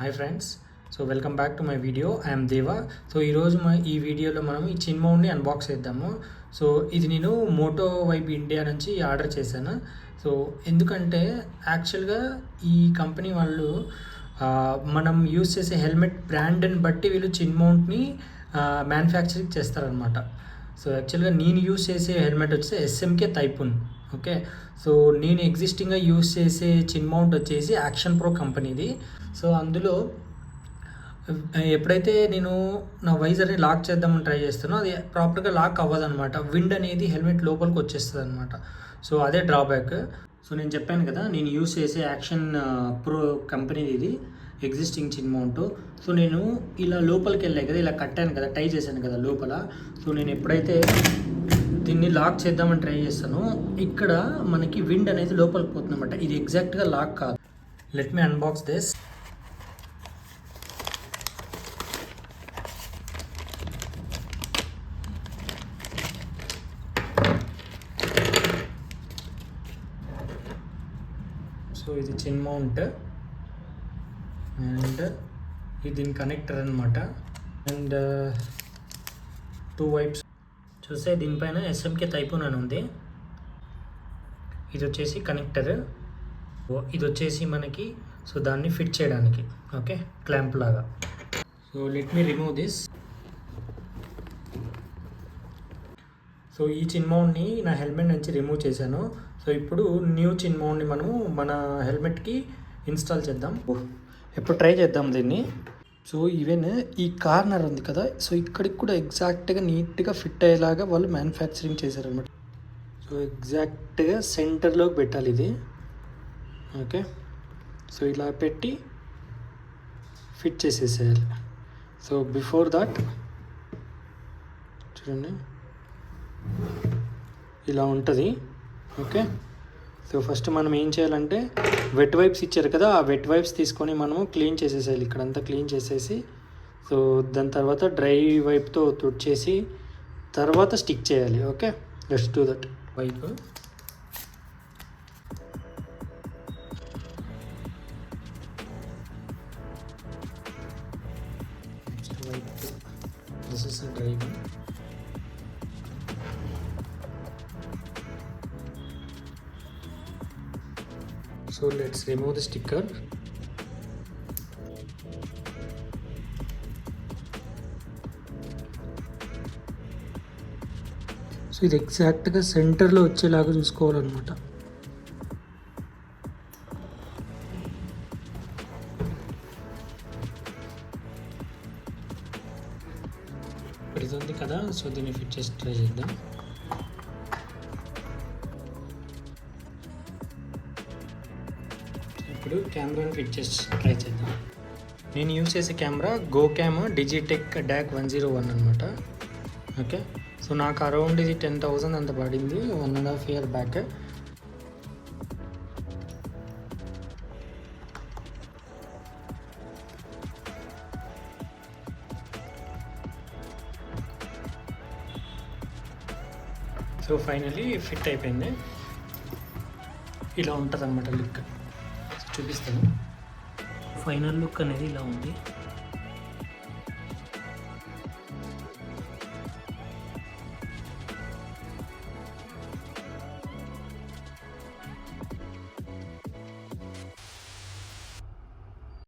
Hi friends, so welcome back to my video. I'm దేవా. So ఈరోజు ఈ వీడియోలో మనం ఈ చిన్ మౌంట్ని అన్బాక్స్ చేద్దాము. సో ఇది నేను మోటో వైబ్ ఇండియా నుంచి ఆర్డర్ చేశాను. సో ఎందుకంటే యాక్చువల్గా ఈ కంపెనీ వాళ్ళు మనం యూస్ చేసే హెల్మెట్ బ్రాండ్ని బట్టి వీళ్ళు చిన్ మౌంట్ని మ్యానుఫ్యాక్చరింగ్ చేస్తారనమాట. సో యాక్చువల్గా నేను యూస్ చేసే హెల్మెట్ వచ్చేసి ఎస్ఎంకే టైపున్. ఓకే, సో నేను ఎగ్జిస్టింగ్గా యూస్ చేసే చిన్ మౌంట్ వచ్చేసి యాక్షన్ ప్రో కంపెనీది. సో అందులో ఎప్పుడైతే నేను నా వైజర్ని లాక్ చేద్దామని ట్రై చేస్తానో అది ప్రాపర్గా లాక్ అవ్వదన్నమాట. విండ్ అనేది హెల్మెట్ లోపలికి వచ్చేస్తుంది అనమాట. సో అదే డ్రాబ్యాక్. సో నేను చెప్పాను కదా, నేను యూస్ చేసే యాక్షన్ ప్రో కంపెనీది ఇది ఎగ్జిస్టింగ్ చిన్ మౌంట్. సో నేను ఇలా లోపలికి వెళ్ళాను కదా, ఇలా కట్టాను కదా, టై చేశాను కదా లోపల. సో నేను ఎప్పుడైతే దీన్ని లాక్ చేద్దామని ట్రై చేస్తాను, ఇక్కడ మనకి విండ్ అనేది లోపలికి పోతుంది అనమాట. ఇది ఎగ్జాక్ట్గా లాక్ కాదు. Let me unbox this. So ఇది చిన్ మౌంట్ అండ్ ఇది దీని కనెక్టర్ అనమాట. అండ్ 2 వైప్స్ చూస్తే దీనిపైన ఎస్ఎంకే టైపున్ అని ఉంది. ఇది వచ్చేసి కనెక్టర్, ఇది వచ్చేసి మనకి సో దాన్ని ఫిట్ చేయడానికి ఓకే క్లాంప్ లాగా. So let me remove this. So ఈ చిన్ మౌంట్ని నా హెల్మెట్ నుంచి రిమూవ్ చేశాను. సో ఇప్పుడు న్యూ చిన్ మౌంట్ని మనము మన హెల్మెట్కి ఇన్స్టాల్ చేద్దాం. ఎప్పుడు ట్రై చేద్దాం దీన్ని. సో ఈవెన్ ఈ కార్నర్ ఉంది కదా, సో ఇక్కడికి కూడా ఎగ్జాక్ట్గా నీట్గా ఫిట్ అయ్యేలాగా వాళ్ళు మ్యానుఫ్యాక్చరింగ్ చేశారనమాట. సో ఎగ్జాక్ట్గా సెంటర్లోకి పెట్టాలి ఇది. ఓకే, సో ఇలా పెట్టి ఫిట్ చేసేసేయాలి. సో బిఫోర్ దట్ చూడండి ఇలా ఉంటుంది. ఓకే, సో ఫస్ట్ మనం ఏం చేయాలంటే వెట్ వైప్స్ ఇచ్చారు కదా, ఆ వెట్ వైప్స్ తీసుకొని మనము క్లీన్ చేసేసేయాలి. ఇక్కడంతా క్లీన్ చేసేసి సో దాని తర్వాత డ్రై వైప్తో తుడిచేసి తర్వాత స్టిక్ చేయాలి. Okay, let's do that. Wipe this is dry one. So let's remove the sticker. So ఇది ఎగ్జాక్ట్గా సెంటర్లో వచ్చేలాగా చూసుకోవాలన్నమాట. ఇది ఉంది కదా, సో దీన్ని ఫిట్ చేసి ట్రై చేద్దాం. ఇప్పుడు కెమెరాని ఫిట్ చేసి ట్రై చేద్దాం. నేను యూజ్ చేసే కెమెరా గోకామ్ డిజిటెక్ డాక్ 101 అనమాట. ఓకే, సో నాకు అరౌండ్ ఇది 10,000 అంత పడింది 1.5 year back. So finally fit అయిపోయింది. ఇలా ఉంటుంది అనమాట లుక్. చూపిస్తాను. ఫైనల్ లుక్ అనేది ఇలా ఉంది.